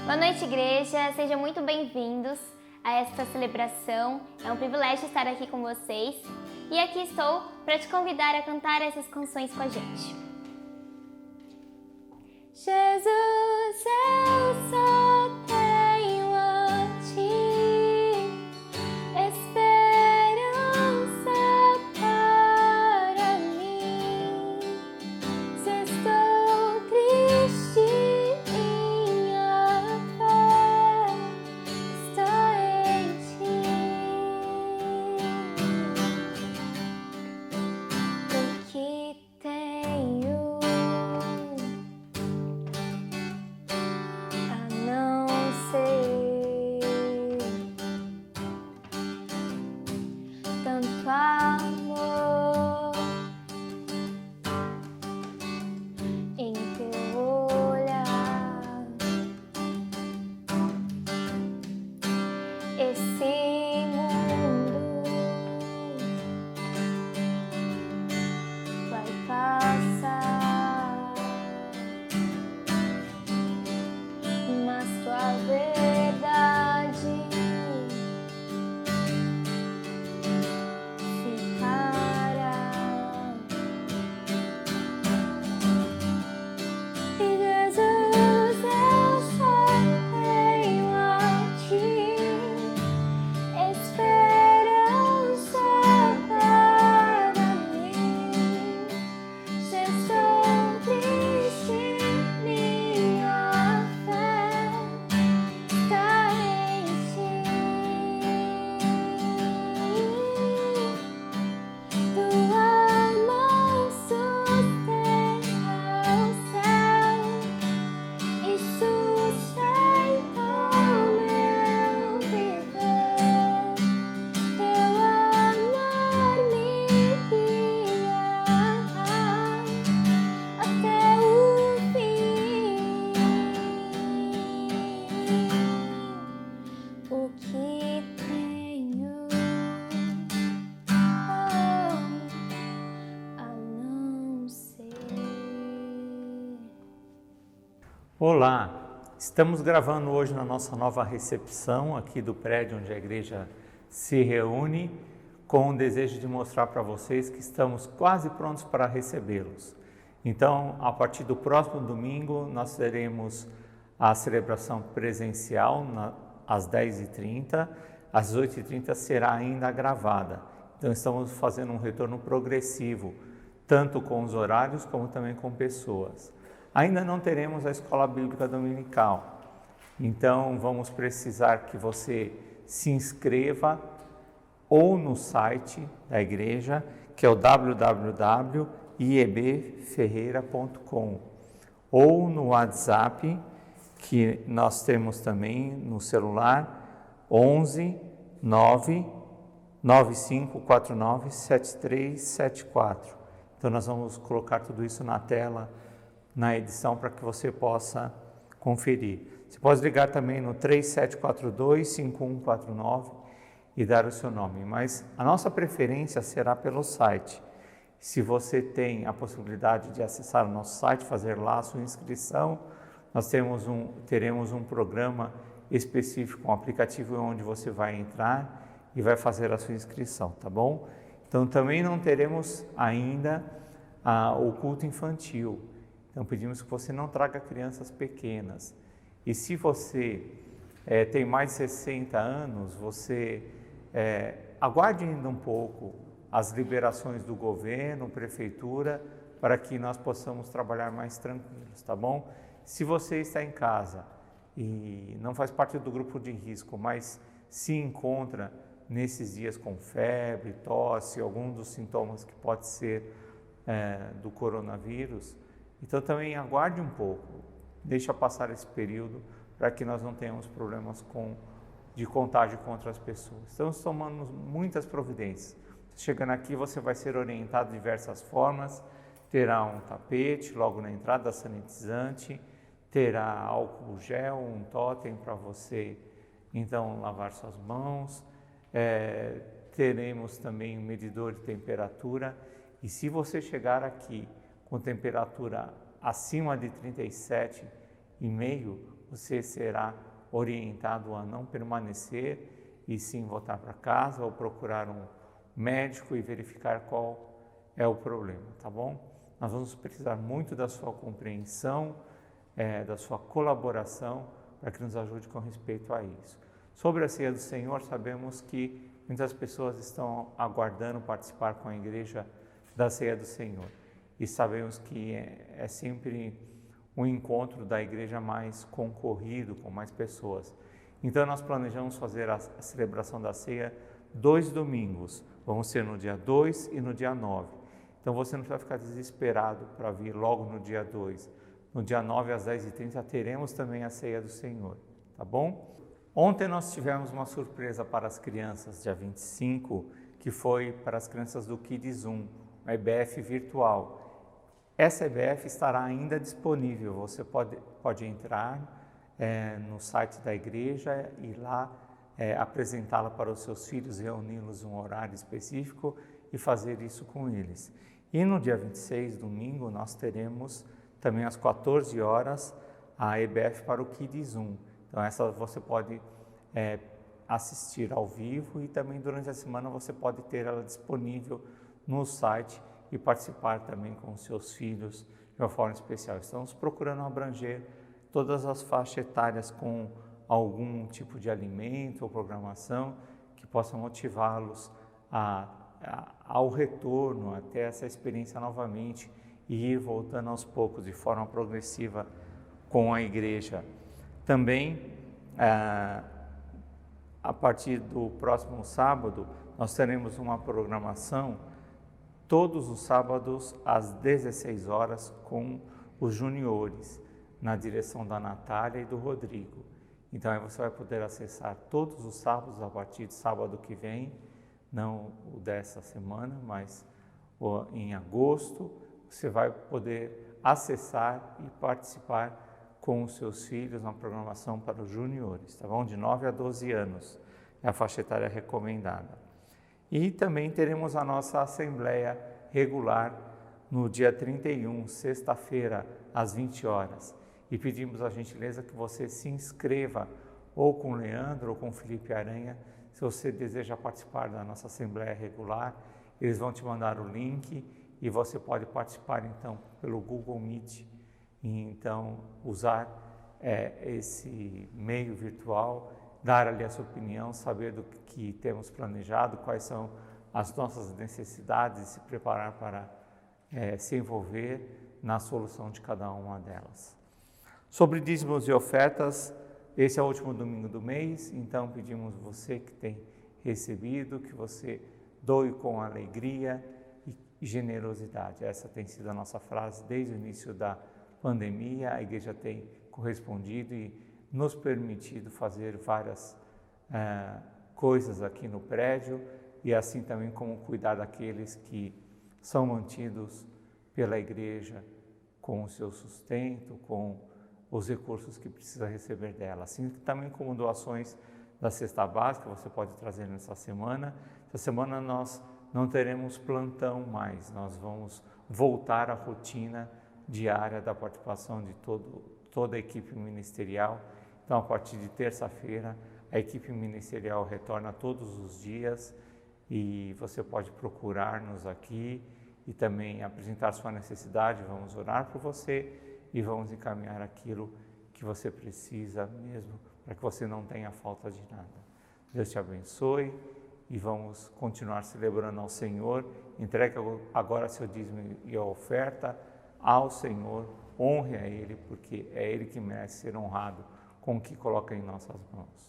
Boa noite, igreja. Sejam muito bem-vindos a esta celebração. É um privilégio estar aqui com vocês. E aqui estou para te convidar a cantar essas canções com a gente. Jesus, eu só tenho a Ti, esperança para mim. Se estou triste, minha fé está em Ti. O que tenho a não ser tanto amor em Teu olhar. Esse mundo vai passar, mas Tua verdade ficará. E Jesus, eu só tenho a Ti, esperança para mim. Se estou triste, minha fé está em Ti. Tua mão sustenta o céu e sustenta o meu viver. Teu amor me guiará até o fim. O que tenho a não ser. Olá, estamos gravando hoje na nossa nova recepção aqui do prédio onde a igreja se reúne, com o desejo de mostrar para vocês que estamos quase prontos para recebê-los. Então, a partir do próximo domingo, nós teremos a celebração presencial às 10h30, às 8h30 será ainda gravada. Então, estamos fazendo um retorno progressivo, tanto com os horários como também com pessoas. Ainda não teremos a escola bíblica dominical, então vamos precisar que você se inscreva ou no site da igreja, que é o www.iebferreira.com, ou no WhatsApp, que nós temos também no celular, 11 9 9549 7374. Então nós vamos colocar tudo isso na tela, na edição, para que você possa conferir. Você pode ligar também no 3742-5149 e dar o seu nome, mas a nossa preferência será pelo site. Se você tem a possibilidade de acessar o nosso site, fazer lá a sua inscrição, nós teremos um programa específico, um aplicativo onde você vai entrar e vai fazer a sua inscrição, tá bom? Então também não teremos ainda o culto infantil. Então pedimos que você não traga crianças pequenas. E se você tem mais de 60 anos, você aguarde ainda um pouco as liberações do governo, prefeitura, para que nós possamos trabalhar mais tranquilos, tá bom? Se você está em casa e não faz parte do grupo de risco, mas se encontra nesses dias com febre, tosse, algum dos sintomas que pode ser do coronavírus, então também aguarde um pouco, deixa passar esse período para que nós não tenhamos problemas de contágio com outras pessoas. Estamos tomando muitas providências. Chegando aqui você vai ser orientado de diversas formas, terá um tapete logo na entrada, sanitizante, terá álcool gel, um totem para você então lavar suas mãos, teremos também um medidor de temperatura, e se você chegar aqui com temperatura acima de 37,5, você será orientado a não permanecer e sim voltar para casa ou procurar um médico e verificar qual é o problema, tá bom? Nós vamos precisar muito da sua compreensão, da sua colaboração para que nos ajude com respeito a isso. Sobre a ceia do Senhor, sabemos que muitas pessoas estão aguardando participar com a igreja da ceia do Senhor e sabemos que é sempre um encontro da igreja mais concorrido, com mais pessoas. Então nós planejamos fazer a celebração da ceia 2 domingos, vamos ser no dia 2 e no dia 9. Então você não vai ficar desesperado para vir logo no dia 2. No dia 9 às 10h30 teremos também a ceia do Senhor, tá bom? Ontem nós tivemos uma surpresa para as crianças, dia 25, que foi para as crianças do Kids 1, uma EBF virtual. Essa EBF estará ainda disponível, você pode entrar no site da igreja e lá apresentá-la para os seus filhos, reuni-los em um horário específico e fazer isso com eles. E no dia 26, domingo, nós teremos também às 14 horas a EBF para o Kids 1. Então essa você pode assistir ao vivo e também durante a semana você pode ter ela disponível no site e participar também com os seus filhos de uma forma especial. Estamos procurando abranger todas as faixas etárias com algum tipo de alimento ou programação que possa motivá-los ao retorno, até essa experiência novamente e ir voltando aos poucos, de forma progressiva com a igreja. Também, a partir do próximo sábado, nós teremos uma programação todos os sábados às 16 horas com os juniores, na direção da Natália e do Rodrigo. Então aí você vai poder acessar todos os sábados a partir de sábado que vem, não o dessa semana, mas em agosto, você vai poder acessar e participar com os seus filhos na programação para os juniores, tá bom? De 9 a 12 anos é a faixa etária recomendada. E também teremos a nossa assembleia regular no dia 31, sexta-feira, às 20 horas. E pedimos a gentileza que você se inscreva ou com o Leandro ou com o Felipe Aranha, se você deseja participar da nossa assembleia regular. Eles vão te mandar o link e você pode participar então pelo Google Meet e então usar esse meio virtual, dar ali a sua opinião, saber do que temos planejado, quais são as nossas necessidades e se preparar para se envolver na solução de cada uma delas. Sobre dízimos e ofertas, esse é o último domingo do mês, então pedimos você que tem recebido, que você doe com alegria e generosidade. Essa tem sido a nossa frase desde o início da pandemia. A igreja tem correspondido e nos permitido fazer várias coisas aqui no prédio e assim também como cuidar daqueles que são mantidos pela igreja com o seu sustento, com os recursos que precisa receber dela. Assim também como doações da cesta básica, você pode trazer nessa semana. Essa semana nós não teremos plantão mais, nós vamos voltar à rotina diária da participação de toda a equipe ministerial. Então, a partir de terça-feira, a equipe ministerial retorna todos os dias e você pode procurar-nos aqui e também apresentar sua necessidade. Vamos orar por você e vamos encaminhar aquilo que você precisa mesmo, para que você não tenha falta de nada. Deus te abençoe e vamos continuar celebrando ao Senhor. Entregue agora seu dízimo e a oferta ao Senhor, honre a Ele, porque é Ele que merece ser honrado com o que coloca em nossas mãos.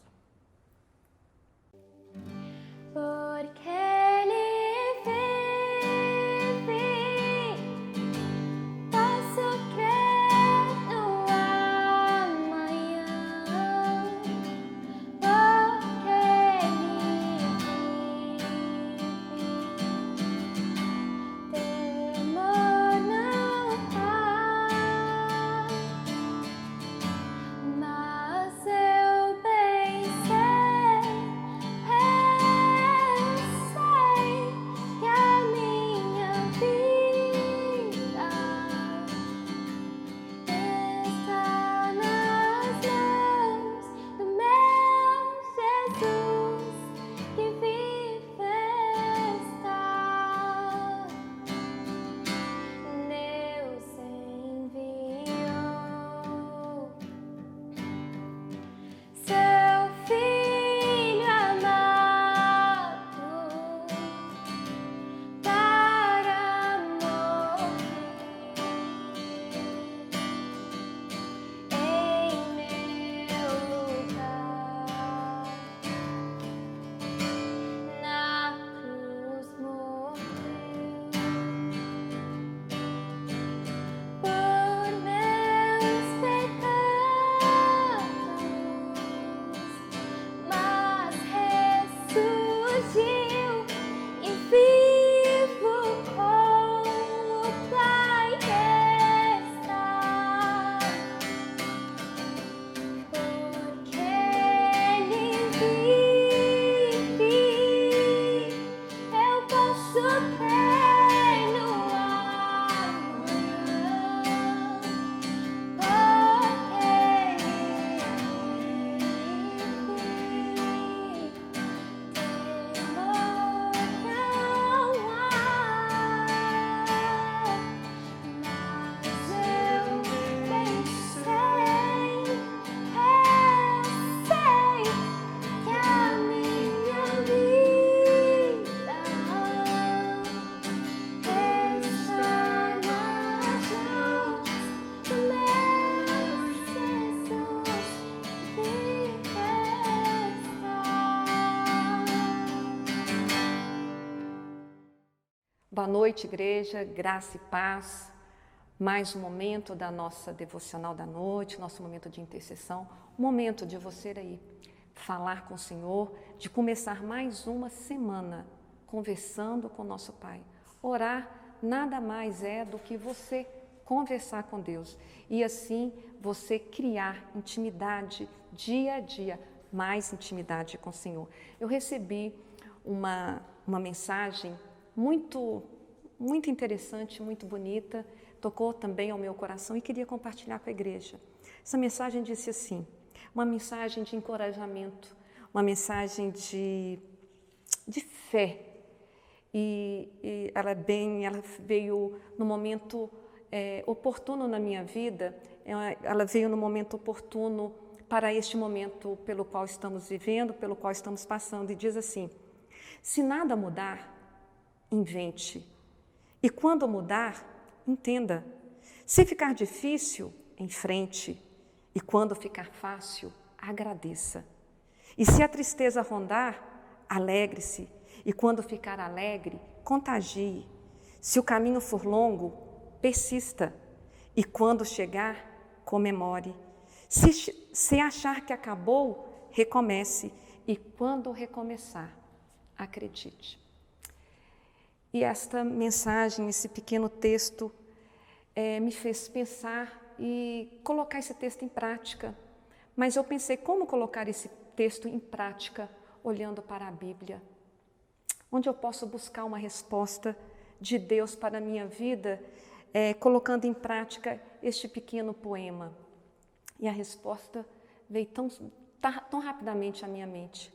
Porque Ele vive, posso crer no amanhã. Porque Ele vive, temor não há, mas eu bem sei, eu sei. Boa noite, igreja, graça e paz. Mais um momento da nossa devocional da noite, nosso momento de intercessão, um momento de você aí falar com o Senhor, de começar mais uma semana conversando com o nosso Pai. Orar nada mais é do que você conversar com Deus e assim você criar intimidade dia a dia, mais intimidade com o Senhor. Eu recebi uma mensagem muito interessante, muito bonita, tocou também ao meu coração e queria compartilhar com a igreja. Essa mensagem disse assim, uma mensagem de encorajamento, uma mensagem de fé. E ela veio no momento oportuno na minha vida, ela veio no momento oportuno para este momento pelo qual estamos vivendo, pelo qual estamos passando, e diz assim, se nada mudar, invente. E quando mudar, entenda. Se ficar difícil, enfrente. E quando ficar fácil, agradeça. E se a tristeza rondar, alegre-se. E quando ficar alegre, contagie. Se o caminho for longo, persista. E quando chegar, comemore. Se achar que acabou, recomece. E quando recomeçar, acredite. E esta mensagem, esse pequeno texto, me fez pensar e colocar esse texto em prática. Mas eu pensei, como colocar esse texto em prática, olhando para a Bíblia? Onde eu posso buscar uma resposta de Deus para a minha vida, colocando em prática este pequeno poema. E a resposta veio tão rapidamente à minha mente.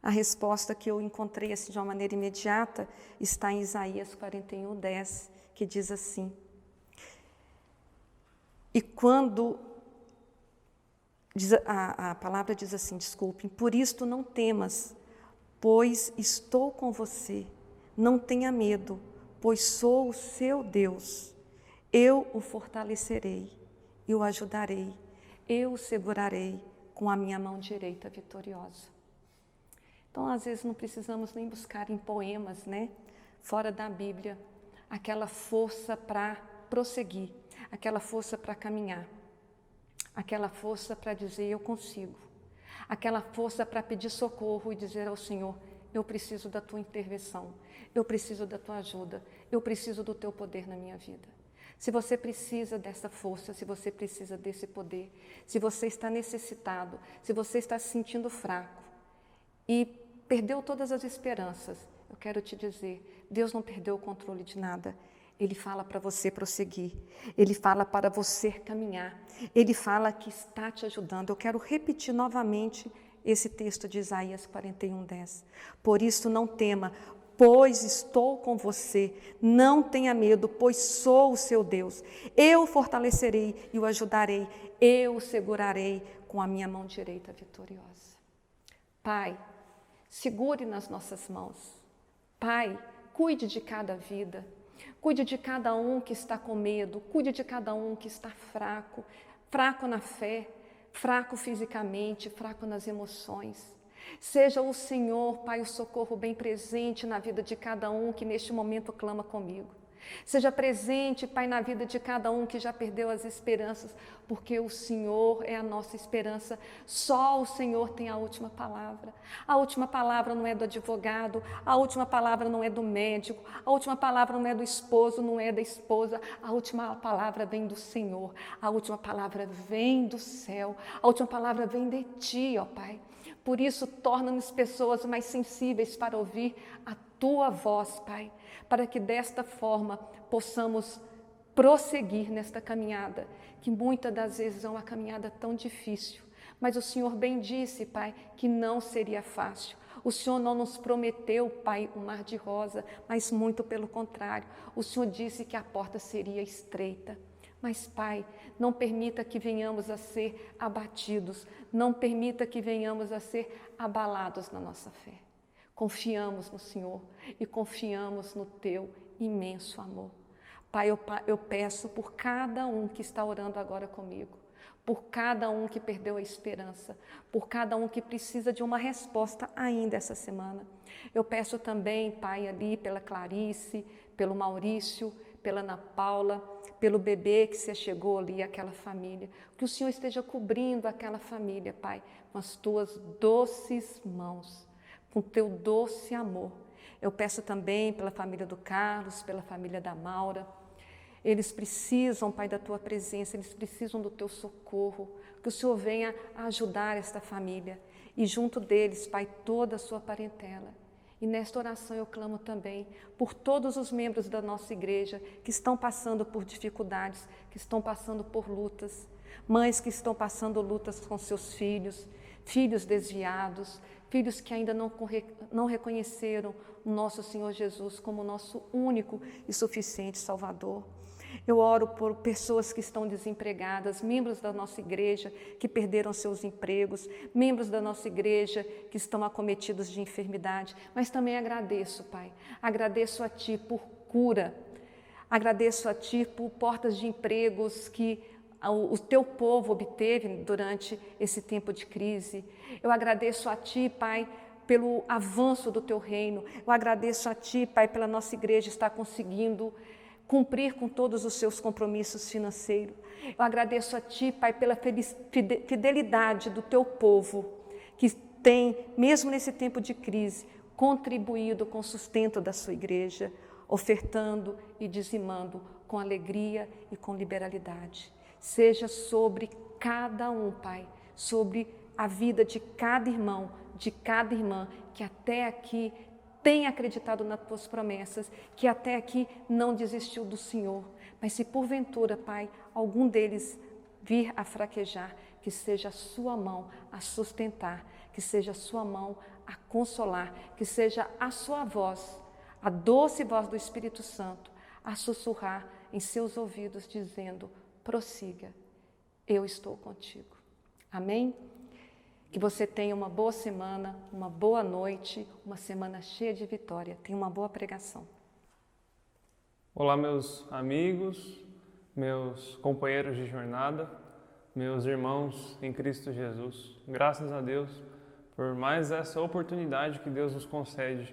A resposta que eu encontrei assim, de uma maneira imediata está em Isaías 41:10, que diz assim, e quando, a palavra diz assim, desculpem, por isto não temas, pois estou com você, não tenha medo, pois sou o seu Deus, eu o fortalecerei, eu o ajudarei, eu o segurarei com a minha mão direita vitoriosa. Então, às vezes, não precisamos nem buscar em poemas, fora da Bíblia, aquela força para prosseguir, aquela força para caminhar, aquela força para dizer, eu consigo, aquela força para pedir socorro e dizer ao Senhor, eu preciso da tua intervenção, eu preciso da tua ajuda, eu preciso do teu poder na minha vida. Se você precisa dessa força, se você precisa desse poder, se você está necessitado, se você está se sentindo fraco, e perdeu todas as esperanças, eu quero te dizer, Deus não perdeu o controle de nada. Ele fala para você prosseguir, Ele fala para você caminhar, Ele fala que está te ajudando. Eu quero repetir novamente esse texto de Isaías 41:10. Por isso não tema, pois estou com você, não tenha medo, pois sou o seu Deus. Eu o fortalecerei e o ajudarei, eu o segurarei com a minha mão direita vitoriosa. Pai, segure nas nossas mãos. Pai, cuide de cada vida. Cuide de cada um que está com medo. Cuide de cada um que está fraco. Fraco na fé, fraco fisicamente, fraco nas emoções. Seja o Senhor, Pai, o socorro bem presente na vida de cada um que neste momento clama comigo. Seja presente, Pai, na vida de cada um que já perdeu as esperanças, porque o Senhor é a nossa esperança. Só o Senhor tem a última palavra. A última palavra não é do advogado, a última palavra não é do médico, a última palavra não é do esposo, não é da esposa. A última palavra vem do Senhor, a última palavra vem do céu, a última palavra vem de Ti, ó Pai. Por isso, torna-nos pessoas mais sensíveis para ouvir a Tua voz, Pai, para que desta forma possamos prosseguir nesta caminhada, que muitas das vezes é uma caminhada tão difícil, mas o Senhor bem disse, Pai, que não seria fácil. O Senhor não nos prometeu, Pai, um mar de rosa, mas muito pelo contrário, o Senhor disse que a porta seria estreita. Mas, Pai, não permita que venhamos a ser abatidos, não permita que venhamos a ser abalados na nossa fé. Confiamos no Senhor e confiamos no Teu imenso amor. Pai, eu peço por cada um que está orando agora comigo, por cada um que perdeu a esperança, por cada um que precisa de uma resposta ainda essa semana. Eu peço também, Pai, ali pela Clarice, pelo Maurício, pela Ana Paula, pelo bebê que se chegou ali, aquela família. Que o Senhor esteja cobrindo aquela família, Pai, com as tuas doces mãos, com o teu doce amor. Eu peço também pela família do Carlos, pela família da Maura. Eles precisam, Pai, da tua presença, eles precisam do teu socorro, que o Senhor venha ajudar esta família. E junto deles, Pai, toda a sua parentela. E nesta oração eu clamo também por todos os membros da nossa igreja que estão passando por dificuldades, que estão passando por lutas, mães que estão passando lutas com seus filhos, filhos desviados, filhos que ainda não reconheceram o nosso Senhor Jesus como nosso único e suficiente Salvador. Eu oro por pessoas que estão desempregadas, membros da nossa igreja que perderam seus empregos, membros da nossa igreja que estão acometidos de enfermidade, mas também agradeço, Pai, agradeço a Ti por cura, agradeço a Ti por portas de empregos que o Teu povo obteve durante esse tempo de crise. Eu agradeço a Ti, Pai, pelo avanço do Teu reino. Eu agradeço a Ti, Pai, pela nossa igreja estar conseguindo cumprir com todos os seus compromissos financeiros. Eu agradeço a Ti, Pai, pela fidelidade do Teu povo, que tem, mesmo nesse tempo de crise, contribuído com o sustento da sua igreja, ofertando e dizimando com alegria e com liberalidade. Seja sobre cada um, Pai, sobre a vida de cada irmão, de cada irmã, que até aqui tem acreditado nas tuas promessas, que até aqui não desistiu do Senhor. Mas se porventura, Pai, algum deles vir a fraquejar, que seja a sua mão a sustentar, que seja a sua mão a consolar, que seja a sua voz, a doce voz do Espírito Santo, a sussurrar em seus ouvidos, dizendo: prossiga, eu estou contigo. Amém? Que você tenha uma boa semana, uma boa noite, uma semana cheia de vitória. Tenha uma boa pregação. Olá, meus amigos, meus companheiros de jornada, meus irmãos em Cristo Jesus. Graças a Deus por mais essa oportunidade que Deus nos concede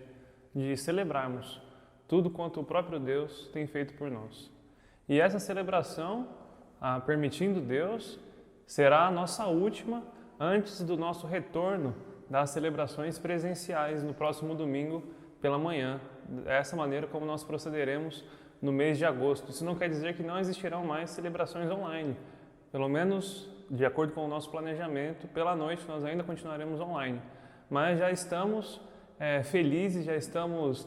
de celebrarmos tudo quanto o próprio Deus tem feito por nós. E essa celebração, permitindo Deus, será a nossa última antes do nosso retorno das celebrações presenciais no próximo domingo pela manhã. Dessa maneira como nós procederemos no mês de agosto. Isso não quer dizer que não existirão mais celebrações online. Pelo menos, de acordo com o nosso planejamento, pela noite nós ainda continuaremos online. Mas já estamos felizes, já estamos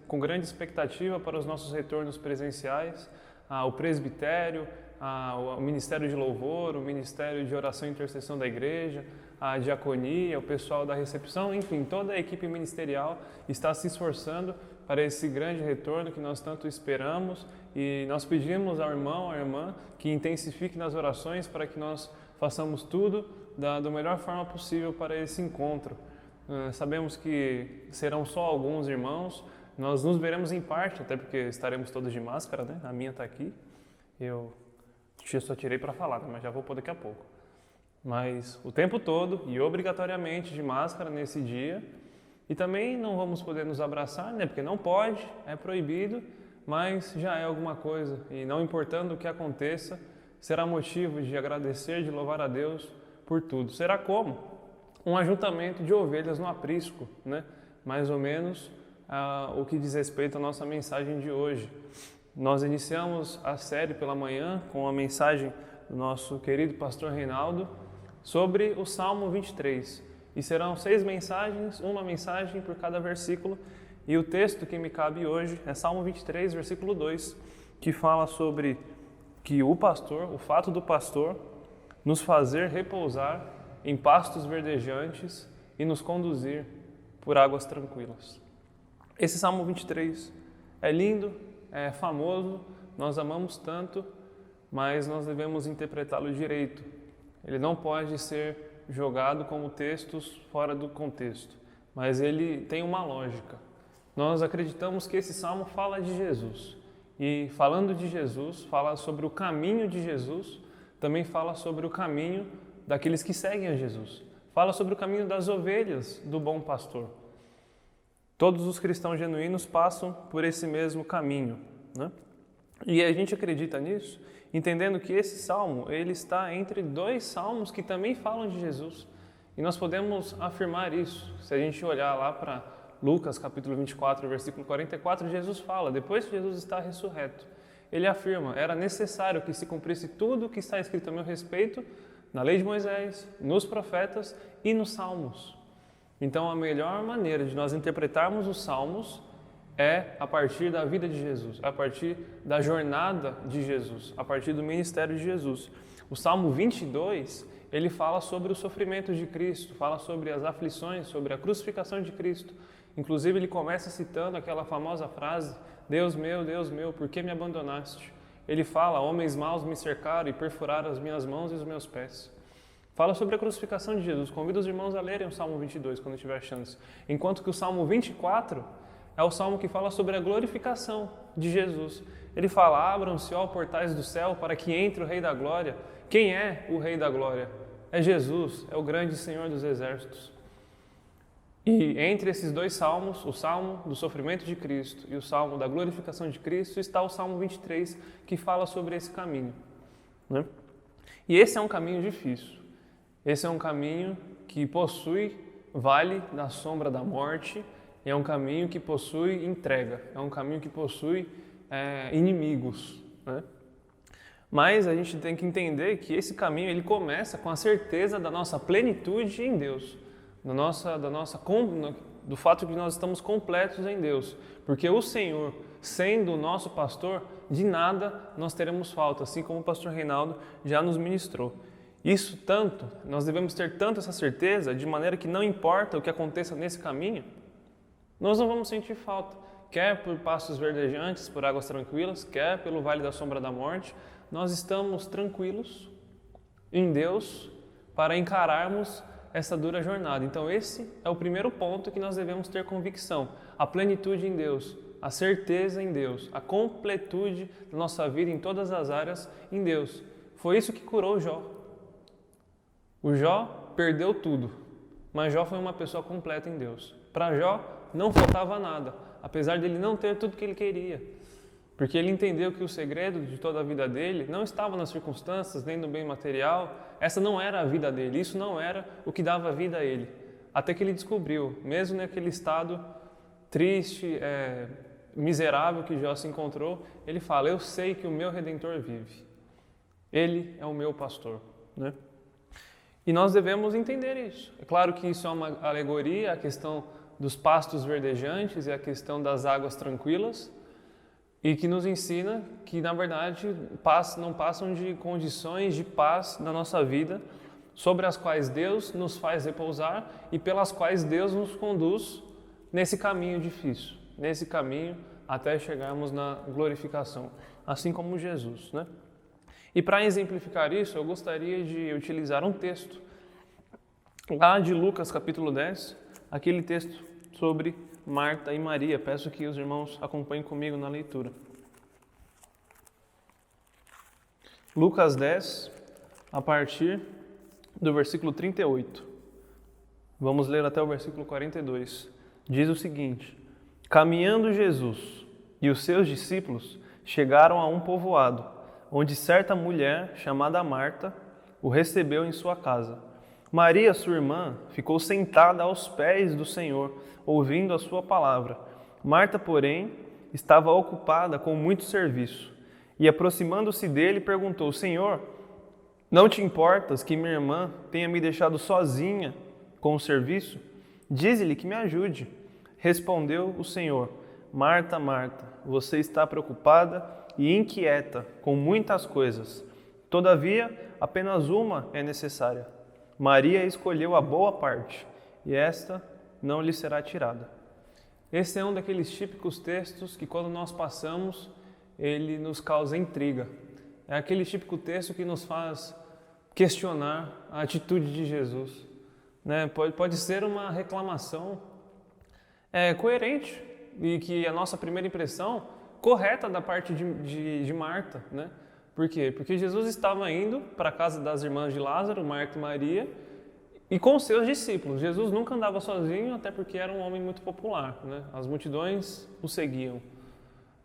com grande expectativa para os nossos retornos presenciais. O presbitério, o Ministério de Louvor, o Ministério de Oração e Intercessão da Igreja, a diaconia, o pessoal da recepção, enfim, toda a equipe ministerial está se esforçando para esse grande retorno que nós tanto esperamos, e nós pedimos ao irmão, à irmã, que intensifique nas orações para que nós façamos tudo da melhor forma possível para esse encontro. Sabemos que serão só alguns irmãos, nós nos veremos em parte, até porque estaremos todos de máscara, né? A minha está aqui, eu só tirei para falar, mas já vou pôr daqui a pouco. Mas o tempo todo e obrigatoriamente de máscara nesse dia. E também não vamos poder nos abraçar, né? Porque não pode, é proibido, mas já é alguma coisa. E não importando o que aconteça, será motivo de agradecer, de louvar a Deus por tudo. Será como? Um ajuntamento de ovelhas no aprisco, né? Mais ou menos o que diz respeito à nossa mensagem de hoje. Nós iniciamos a série pela manhã com a mensagem do nosso querido pastor Reinaldo sobre o Salmo 23. E serão 6 mensagens, uma mensagem por cada versículo. E o texto que me cabe hoje é Salmo 23, versículo 2, que fala sobre que o fato do pastor nos fazer repousar em pastos verdejantes e nos conduzir por águas tranquilas. Esse Salmo 23 é lindo, é famoso, nós amamos tanto, mas nós devemos interpretá-lo direito. Ele não pode ser jogado como textos fora do contexto, mas ele tem uma lógica. Nós acreditamos que esse salmo fala de Jesus, e falando de Jesus, fala sobre o caminho de Jesus, também fala sobre o caminho daqueles que seguem a Jesus, fala sobre o caminho das ovelhas do bom pastor. Todos os cristãos genuínos passam por esse mesmo caminho, né? E a gente acredita nisso, entendendo que esse salmo, ele está entre dois salmos que também falam de Jesus. E nós podemos afirmar isso. Se a gente olhar lá para Lucas, capítulo 24, versículo 44, Jesus fala, depois que Jesus está ressurreto, ele afirma, era necessário que se cumprisse tudo o que está escrito a meu respeito na lei de Moisés, nos profetas e nos salmos. Então, a melhor maneira de nós interpretarmos os salmos é a partir da vida de Jesus, a partir da jornada de Jesus, a partir do ministério de Jesus. O Salmo 22, ele fala sobre o sofrimento de Cristo, fala sobre as aflições, sobre a crucificação de Cristo. Inclusive, ele começa citando aquela famosa frase, Deus meu, por que me abandonaste? Ele fala, homens maus me cercaram e perfuraram as minhas mãos e os meus pés. Fala sobre a crucificação de Jesus. Convido os irmãos a lerem o Salmo 22, quando tiver chance. Enquanto que o Salmo 24 é o Salmo que fala sobre a glorificação de Jesus. Ele fala, abram-se, ó portais do céu, para que entre o Rei da Glória. Quem é o Rei da Glória? É Jesus, é o grande Senhor dos Exércitos. E entre esses dois salmos, o Salmo do sofrimento de Cristo e o Salmo da glorificação de Cristo, está o Salmo 23, que fala sobre esse caminho, né? E esse é um caminho difícil. Esse é um caminho que possui vale da sombra da morte, é um caminho que possui entrega, é um caminho que possui inimigos, né? Mas a gente tem que entender que esse caminho ele começa com a certeza da nossa plenitude em Deus, do fato de que nós estamos completos em Deus, porque o Senhor, sendo o nosso pastor, de nada nós teremos falta, assim como o pastor Reinaldo já nos ministrou. Nós devemos ter tanto essa certeza, de maneira que não importa o que aconteça nesse caminho, nós não vamos sentir falta, quer por pastos verdejantes, por águas tranquilas, quer pelo vale da sombra da morte, nós estamos tranquilos em Deus para encararmos essa dura jornada. Então esse é o primeiro ponto que nós devemos ter convicção, a plenitude em Deus, a certeza em Deus, a completude da nossa vida em todas as áreas em Deus. Foi isso que curou Jó. O Jó perdeu tudo, mas Jó foi uma pessoa completa em Deus. Para Jó não faltava nada, apesar de ele não ter tudo que ele queria, porque ele entendeu que o segredo de toda a vida dele não estava nas circunstâncias, nem no bem material. Essa não era a vida dele, isso não era o que dava vida a ele. Até que ele descobriu, mesmo naquele estado triste, miserável que Jó se encontrou, ele fala, eu sei que o meu Redentor vive. Ele é o meu pastor, né? E nós devemos entender isso. É claro que isso é uma alegoria, a questão dos pastos verdejantes e a questão das águas tranquilas, e que nos ensina que, na verdade, não passam de condições de paz na nossa vida, sobre as quais Deus nos faz repousar e pelas quais Deus nos conduz nesse caminho difícil, nesse caminho até chegarmos na glorificação, assim como Jesus, né? E para exemplificar isso, eu gostaria de utilizar um texto lá de Lucas capítulo 10, aquele texto sobre Marta e Maria. Peço que os irmãos acompanhem comigo na leitura. Lucas 10, a partir do versículo 38. Vamos ler até o versículo 42. Diz o seguinte: caminhando Jesus e os seus discípulos chegaram a um povoado, onde certa mulher, chamada Marta, o recebeu em sua casa. Maria, sua irmã, ficou sentada aos pés do Senhor, ouvindo a sua palavra. Marta, porém, estava ocupada com muito serviço. E, aproximando-se dele, perguntou, Senhor, não te importas que minha irmã tenha me deixado sozinha com o serviço? Dize-lhe que me ajude. Respondeu o Senhor, Marta, Marta, você está preocupada e inquieta com muitas coisas. Todavia, apenas uma é necessária. Maria escolheu a boa parte, e esta não lhe será tirada. Esse é um daqueles típicos textos que, quando nós passamos, ele nos causa intriga. É aquele típico texto que nos faz questionar a atitude de Jesus, né? Pode ser uma reclamação coerente e que a nossa primeira impressão correta da parte de Marta, né? Por quê? Porque Jesus estava indo para a casa das irmãs de Lázaro, Marta e Maria, e com seus discípulos. Jesus nunca andava sozinho, até porque era um homem muito popular, né? As multidões o seguiam.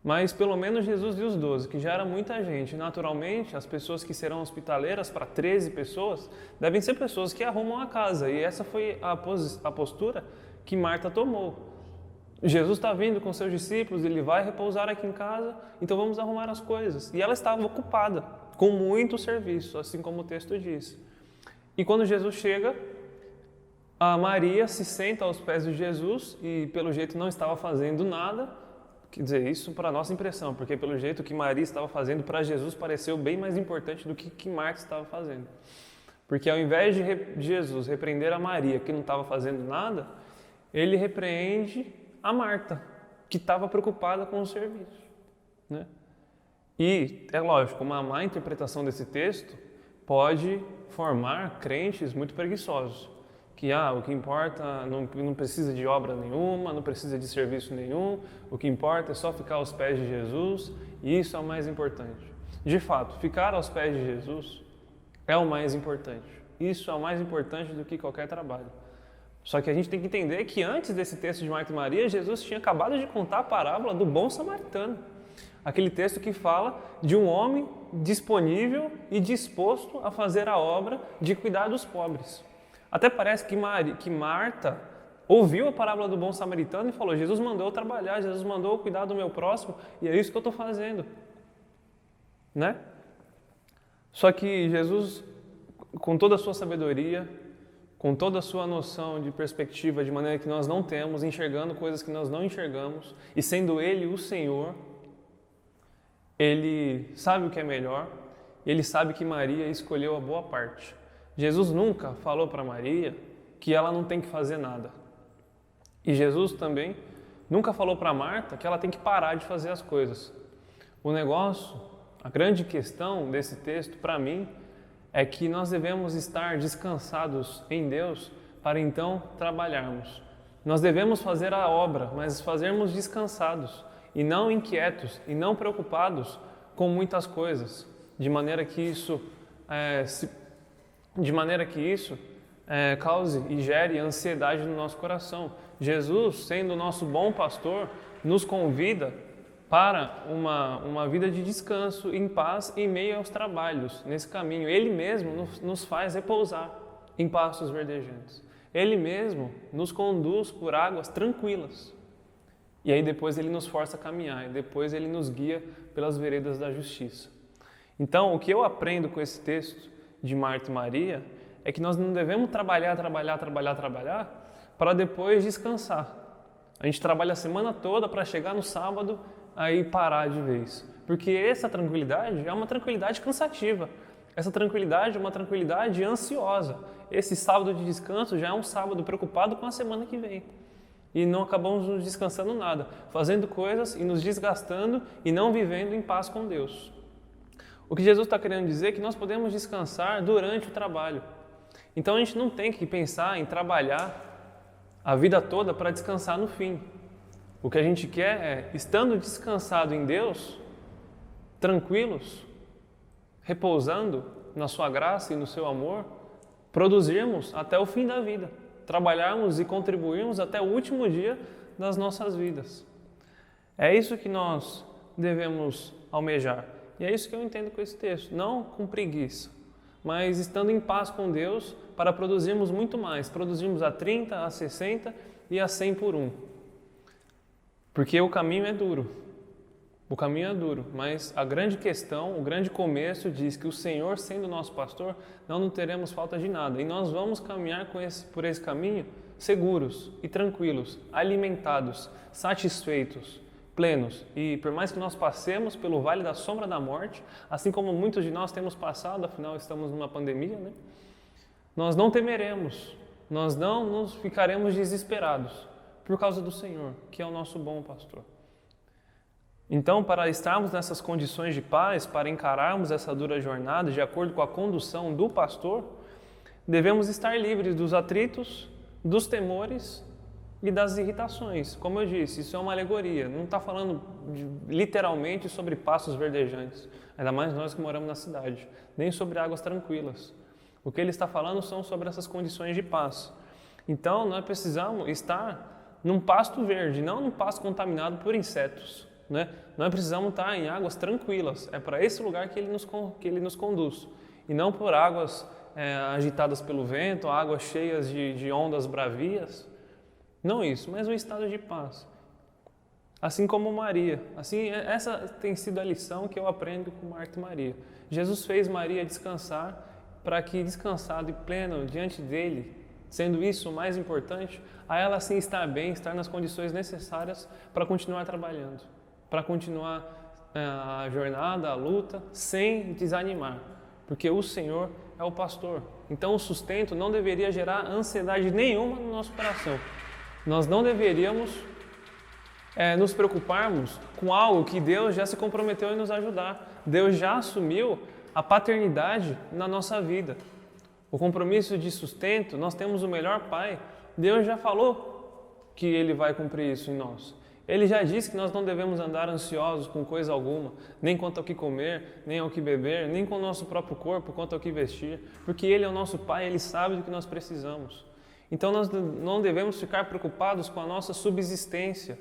Mas pelo menos Jesus viu os 12, que já era muita gente. Naturalmente, as pessoas que serão hospitaleiras para 13 pessoas devem ser pessoas que arrumam a casa. E essa foi a postura que Marta tomou. Jesus está vindo com seus discípulos, ele vai repousar aqui em casa, então vamos arrumar as coisas. E ela estava ocupada, com muito serviço, assim como o texto diz. E quando Jesus chega, a Maria se senta aos pés de Jesus e pelo jeito não estava fazendo nada. Quer dizer, isso para a nossa impressão, porque pelo jeito o que Maria estava fazendo para Jesus pareceu bem mais importante do que Marta estava fazendo. Porque ao invés de Jesus repreender a Maria, que não estava fazendo nada, ele repreende a Marta, que estava preocupada com o serviço, né? E é lógico, uma má interpretação desse texto pode formar crentes muito preguiçosos, que o que importa não precisa de obra nenhuma, não precisa de serviço nenhum, o que importa é só ficar aos pés de Jesus, e isso é o mais importante. De fato, ficar aos pés de Jesus é o mais importante. Isso é o mais importante do que qualquer trabalho. Só que a gente tem que entender que antes desse texto de Marta e Maria, Jesus tinha acabado de contar a parábola do bom samaritano. Aquele texto que fala de um homem disponível e disposto a fazer a obra de cuidar dos pobres. Até parece que Marta ouviu a parábola do bom samaritano e falou: Jesus mandou eu trabalhar, Jesus mandou eu cuidar do meu próximo e é isso que eu estou fazendo, né? Só que Jesus, com toda a sua sabedoria, com toda a sua noção de perspectiva, de maneira que nós não temos, enxergando coisas que nós não enxergamos, e sendo Ele o Senhor, Ele sabe o que é melhor, e Ele sabe que Maria escolheu a boa parte. Jesus nunca falou para Maria que ela não tem que fazer nada. E Jesus também nunca falou para Marta que ela tem que parar de fazer as coisas. O negócio, a grande questão desse texto, para mim, é que nós devemos estar descansados em Deus para então trabalharmos. Nós devemos fazer a obra, mas fazermos descansados e não inquietos e não preocupados com muitas coisas, de maneira que isso cause e gere ansiedade no nosso coração. Jesus, sendo o nosso bom pastor, nos convida para uma vida de descanso, em paz, em meio aos trabalhos, nesse caminho. Ele mesmo nos faz repousar em pastos verdejantes. Ele mesmo nos conduz por águas tranquilas. E aí depois Ele nos força a caminhar, e depois Ele nos guia pelas veredas da justiça. Então, o que eu aprendo com esse texto de Marta e Maria é que nós não devemos trabalhar para depois descansar. A gente trabalha a semana toda para chegar no sábado aí parar de vez. Porque essa tranquilidade é uma tranquilidade cansativa. Essa tranquilidade é uma tranquilidade ansiosa. Esse sábado de descanso já é um sábado preocupado com a semana que vem. E não acabamos nos descansando nada, fazendo coisas e nos desgastando e não vivendo em paz com Deus. O que Jesus está querendo dizer é que nós podemos descansar durante o trabalho. Então a gente não tem que pensar em trabalhar a vida toda para descansar no fim. O que a gente quer é, estando descansado em Deus, tranquilos, repousando na sua graça e no seu amor, produzirmos até o fim da vida, trabalharmos e contribuirmos até o último dia das nossas vidas. É isso que nós devemos almejar. E é isso que eu entendo com esse texto, não com preguiça, mas estando em paz com Deus para produzirmos muito mais, produzirmos a 30, a 60 e a 100 por um. Porque o caminho é duro, mas a grande questão, o grande começo diz que o Senhor, sendo nosso pastor, não teremos falta de nada. E nós vamos caminhar por esse caminho seguros e tranquilos, alimentados, satisfeitos, plenos. E por mais que nós passemos pelo vale da sombra da morte, assim como muitos de nós temos passado, afinal estamos numa pandemia, né? Nós não temeremos, nós não nos ficaremos desesperados por causa do Senhor, que é o nosso bom pastor. Então, para estarmos nessas condições de paz, para encararmos essa dura jornada de acordo com a condução do pastor, devemos estar livres dos atritos, dos temores e das irritações. Como eu disse, isso é uma alegoria, não está falando literalmente sobre pastos verdejantes, ainda mais nós que moramos na cidade, nem sobre águas tranquilas. O que ele está falando são sobre essas condições de paz. Então, nós precisamos estar num pasto verde, não num pasto contaminado por insetos, né? Nós precisamos estar em águas tranquilas. É para esse lugar que ele nos conduz. E não por águas agitadas pelo vento, águas cheias de ondas bravias. Não isso, mas um estado de paz. Assim como Maria. Assim, essa tem sido a lição que eu aprendo com Marta e Maria. Jesus fez Maria descansar para que, descansado e pleno diante dele, sendo isso o mais importante, a ela sim estar bem, estar nas condições necessárias para continuar trabalhando, para continuar a jornada, a luta, sem desanimar, porque o Senhor é o pastor. Então o sustento não deveria gerar ansiedade nenhuma no nosso coração. Nós não deveríamos nos preocuparmos com algo que Deus já se comprometeu em nos ajudar. Deus já assumiu a paternidade na nossa vida. O compromisso de sustento, nós temos o melhor pai. Deus já falou que Ele vai cumprir isso em nós. Ele já disse que nós não devemos andar ansiosos com coisa alguma, nem quanto ao que comer, nem ao que beber, nem com o nosso próprio corpo, quanto ao que vestir, porque Ele é o nosso pai, Ele sabe do que nós precisamos. Então nós não devemos ficar preocupados com a nossa subsistência.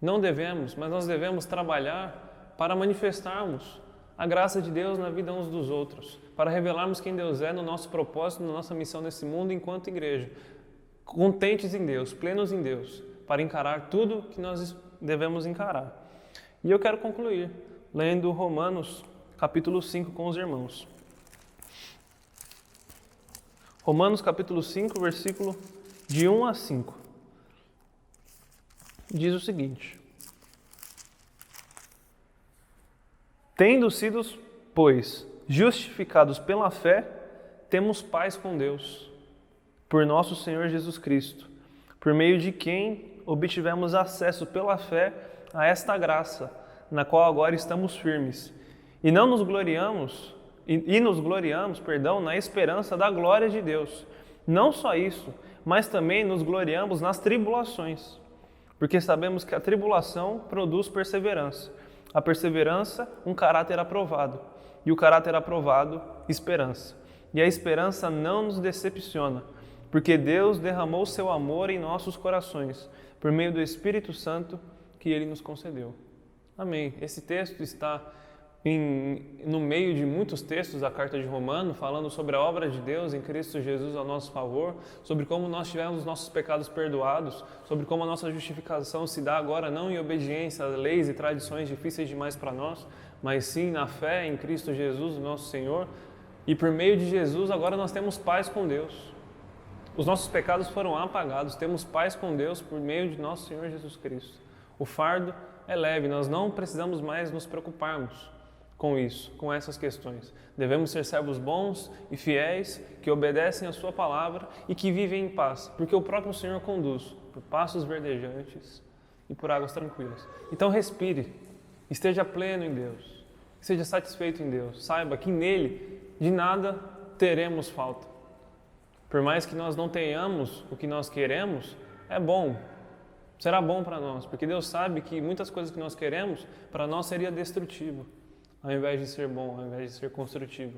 Não devemos, mas nós devemos trabalhar para manifestarmos a graça de Deus na vida uns dos outros, para revelarmos quem Deus é no nosso propósito, na nossa missão nesse mundo enquanto igreja, contentes em Deus, plenos em Deus, para encarar tudo que nós devemos encarar. E eu quero concluir lendo Romanos capítulo 5 com os irmãos. Romanos capítulo 5, versículo de 1 a 5. Diz o seguinte: tendo sido, pois, justificados pela fé, temos paz com Deus, por nosso Senhor Jesus Cristo, por meio de quem obtivemos acesso pela fé a esta graça, na qual agora estamos firmes, e nos gloriamos, na esperança da glória de Deus. Não só isso, mas também nos gloriamos nas tribulações, porque sabemos que a tribulação produz perseverança. A perseverança, um caráter aprovado. E o caráter aprovado, esperança. E a esperança não nos decepciona, porque Deus derramou seu amor em nossos corações, por meio do Espírito Santo que Ele nos concedeu. Amém. Esse texto está no meio de muitos textos da carta de Romanos, falando sobre a obra de Deus em Cristo Jesus ao nosso favor, sobre como nós tivemos os nossos pecados perdoados, sobre como a nossa justificação se dá agora não em obediência a leis e tradições difíceis demais para nós, mas sim na fé em Cristo Jesus, o nosso Senhor. E por meio de Jesus agora nós temos paz com Deus. Os nossos pecados foram apagados, temos paz com Deus por meio de nosso Senhor Jesus Cristo. O fardo é leve, nós não precisamos mais nos preocuparmos com isso, com essas questões. Devemos ser servos bons e fiéis, que obedecem a sua palavra e que vivem em paz, porque o próprio Senhor conduz por pastos verdejantes e por águas tranquilas. Então respire, esteja pleno em Deus, seja satisfeito em Deus, saiba que nele de nada teremos falta. Por mais que nós não tenhamos o que nós queremos, é bom, será bom para nós, porque Deus sabe que muitas coisas que nós queremos, para nós seria destrutivo, ao invés de ser bom, ao invés de ser construtivo.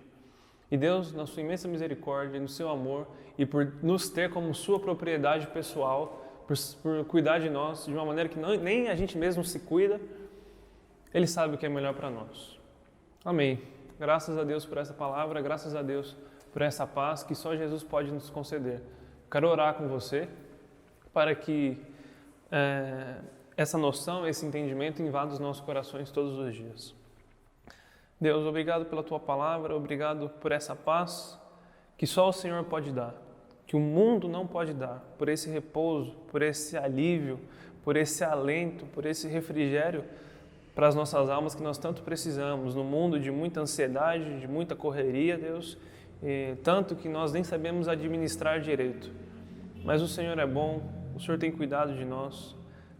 E Deus, na sua imensa misericórdia, no seu amor e por nos ter como sua propriedade pessoal, por cuidar de nós de uma maneira que nem a gente mesmo se cuida, Ele sabe o que é melhor para nós. Amém. Graças a Deus por essa palavra, graças a Deus por essa paz que só Jesus pode nos conceder. Quero orar com você para que essa noção, esse entendimento invada os nossos corações todos os dias. Deus, obrigado pela Tua palavra, obrigado por essa paz que só o Senhor pode dar, que o mundo não pode dar, por esse repouso, por esse alívio, por esse alento, por esse refrigério para as nossas almas que nós tanto precisamos, no mundo de muita ansiedade, de muita correria, Deus, tanto que nós nem sabemos administrar direito. Mas o Senhor é bom, o Senhor tem cuidado de nós,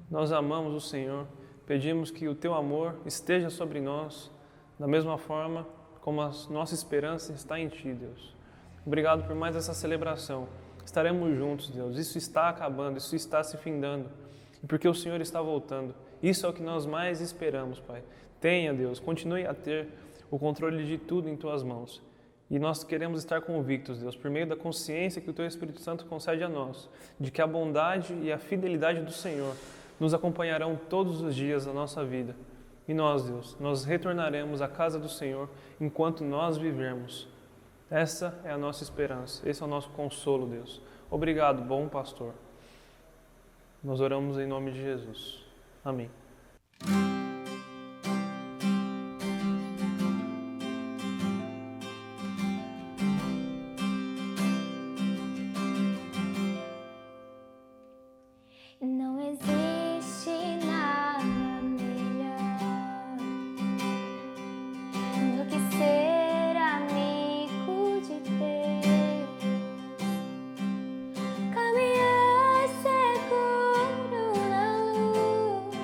nós amamos o Senhor, pedimos que o Teu amor esteja sobre nós, da mesma forma como a nossa esperança está em Ti, Deus. Obrigado por mais essa celebração. Estaremos juntos, Deus. Isso está acabando, isso está se findando. E porque o Senhor está voltando. Isso é o que nós mais esperamos, Pai. Tenha, Deus, continue a ter o controle de tudo em Tuas mãos. E nós queremos estar convictos, Deus, por meio da consciência que o Teu Espírito Santo concede a nós, de que a bondade e a fidelidade do Senhor nos acompanharão todos os dias da nossa vida. E nós, Deus, nós retornaremos à casa do Senhor enquanto nós vivermos. Essa é a nossa esperança, esse é o nosso consolo, Deus. Obrigado, bom pastor. Nós oramos em nome de Jesus. Amém. Não existe nada melhor do que ser amigo de Deus, caminhar seguro na luz,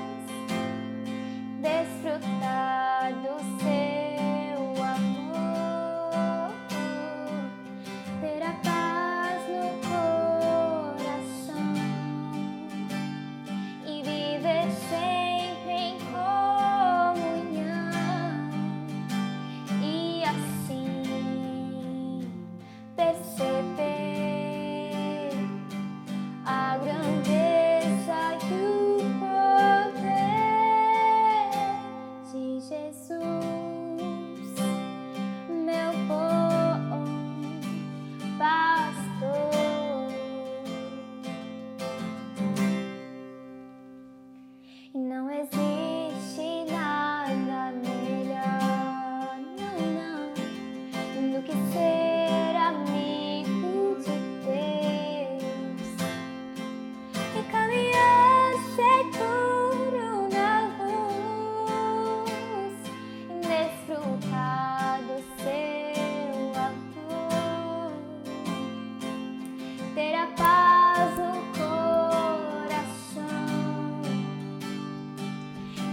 desfrutar do seu amor, ter a paz no coração e viver sempre em comunhão, e assim perceber a grandeza e o poder de Jesus, meu bom pastor. E não existe nada melhor, não, do que ser amigo de Deus e caminhar seguro na luz e desfrutar do seu amor, ter a paz no coração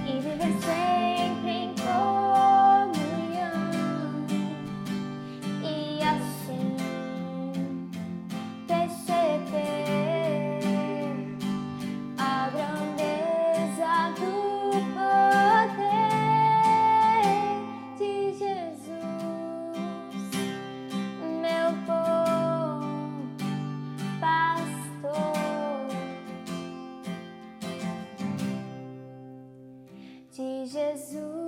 e viver sempre em comunhão, e assim perceber a grandeza do poder de Jesus, meu bom pastor. De Jesus.